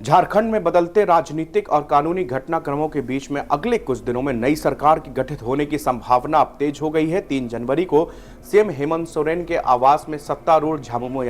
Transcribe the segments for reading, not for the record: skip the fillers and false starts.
झारखंड में बदलते राजनीतिक और कानूनी घटनाक्रमों के बीच में अगले कुछ दिनों में नई सरकार की गठित होने की संभावना अब तेज हो गई है। 3 जनवरी को सीएम हेमंत सोरेन के आवास में सत्तारूढ़ झामुमो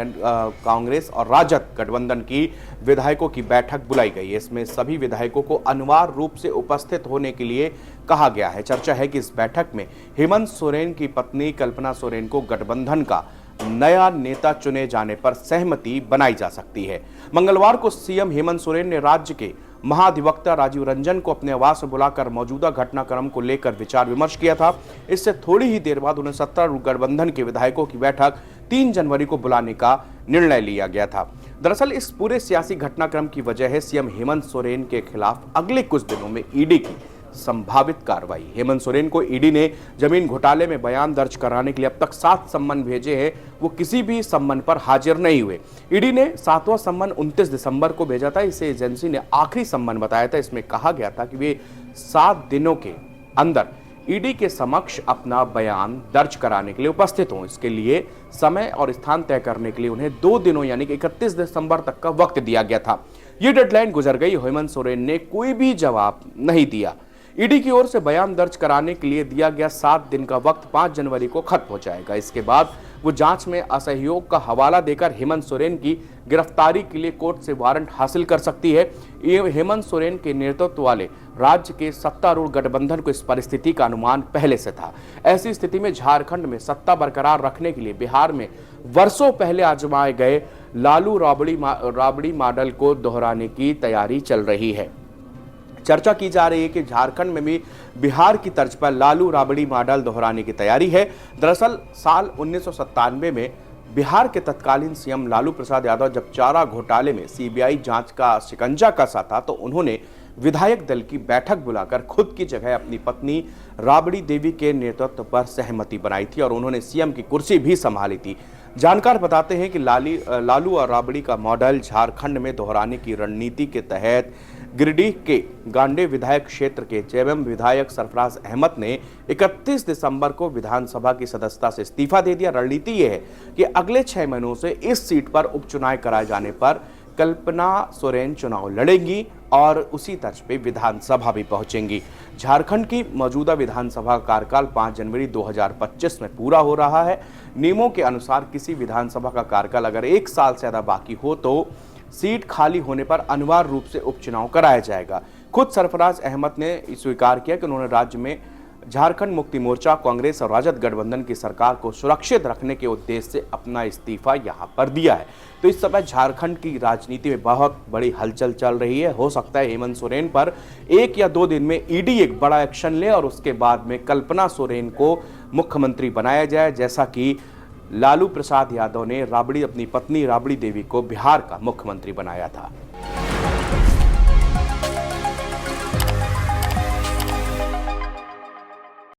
कांग्रेस और राजद गठबंधन की विधायकों की बैठक बुलाई गई है। इसमें सभी विधायकों को अनिवार्य रूप से उपस्थित होने के लिए कहा गया है। चर्चा है कि इस बैठक में हेमंत सोरेन की पत्नी कल्पना सोरेन को गठबंधन का नया नेता चुने जाने पर सहमति बनाई जा सकती है। मंगलवार को सीएम हेमंत सोरेन ने राज्य के महाधिवक्ता राजीव रंजन को अपने आवास में बुलाकर मौजूदा घटनाक्रम को लेकर विचार विमर्श किया था। इससे थोड़ी ही देर बाद उन्हें सत्तारूढ़ गठबंधन के विधायकों की बैठक 3 जनवरी को बुलाने का निर्णय लिया गया था। दरअसल इस पूरे सियासी घटनाक्रम की वजह है सीएम हेमंत सोरेन के खिलाफ अगले कुछ दिनों में ईडी की संभावित कार्रवाई। हेमंत सोरेन को ईडी ने जमीन घोटाले में बयान दर्ज कराने के लिए अब तक 7 सम्मन भेजे हैं। वो किसी भी सम्मन पर हाजिर नहीं हुए। ईडी ने 7वां सम्मन 29 दिसंबर को भेजा था। इसे एजेंसी ने आखिरी सम्मन बताया था। इसमें कहा गया था कि वे 7 दिनों के अंदर ईडी के समक्ष अपना बयान दर्ज कराने के लिए उपस्थित हों। इसके लिए समय और स्थान तय करने के लिए उन्हें 2 दिनों यानी कि 31 दिसंबर तक का वक्त दिया गया था। ये डेडलाइन गुजर गई। हेमंत सोरेन ने कोई भी जवाब नहीं दिया। ईडी की ओर से बयान दर्ज कराने के लिए दिया गया 7 दिन का वक्त 5 जनवरी को खत्म हो जाएगा। इसके बाद वो जांच में असहयोग का हवाला देकर हेमंत सोरेन की गिरफ्तारी के लिए कोर्ट से वारंट हासिल कर सकती है। हेमंत सोरेन के नेतृत्व वाले राज्य के सत्तारूढ़ गठबंधन को इस परिस्थिति का अनुमान पहले से था। ऐसी स्थिति में झारखंड में सत्ता बरकरार रखने के लिए बिहार में वर्षों पहले आजमाए गए लालू राबड़ी मॉडल को दोहराने की तैयारी चल रही है। चर्चा की जा रही है कि झारखंड में भी बिहार की तर्ज पर लालू राबड़ी मॉडल दोहराने की तैयारी है। दरअसल साल 1997 में बिहार के तत्कालीन सीएम लालू प्रसाद यादव जब चारा घोटाले में सीबीआई जांच का शिकंजा कसा था तो उन्होंने विधायक दल की बैठक बुलाकर खुद की जगह अपनी पत्नी राबड़ी देवी के नेतृत्व पर सहमति बनाई थी और उन्होंने सीएम की कुर्सी भी संभाली थी। जानकार बताते हैं कि लालू और राबड़ी का मॉडल झारखंड में दोहराने की रणनीति के तहत गिरिडीह के गांडे विधायक क्षेत्र के जेएमएम विधायक सरफराज अहमद ने 31 दिसंबर को विधानसभा की सदस्यता से इस्तीफा दे दिया। रणनीति यह है कि अगले 6 महीनों से इस सीट पर उपचुनाव कराए जाने पर कल्पना सोरेन चुनाव लड़ेंगी और उसी तर्ज पे विधानसभा भी पहुंचेंगी। झारखंड की मौजूदा विधानसभा का कार्यकाल 5 जनवरी 2025 में पूरा हो रहा है। नियमों के अनुसार किसी विधानसभा का कार्यकाल अगर 1 साल से ज्यादा बाकी हो तो सीट खाली होने पर अनिवार्य रूप से उपचुनाव कराया जाएगा। खुद सरफराज अहमद ने स्वीकार किया कि उन्होंने राज्य में झारखंड मुक्ति मोर्चा, कांग्रेस और राजद गठबंधन की सरकार को सुरक्षित रखने के उद्देश्य से अपना इस्तीफा यहां पर दिया है। तो इस समय झारखंड की राजनीति में बहुत बड़ी हलचल चल रही है। हो सकता है हेमंत सोरेन पर 1 या 2 दिन में ईडी एक बड़ा एक्शन ले और उसके बाद में कल्पना सोरेन को मुख्यमंत्री बनाया जाए, जैसा कि लालू प्रसाद यादव ने अपनी पत्नी राबड़ी देवी को बिहार का मुख्यमंत्री बनाया था।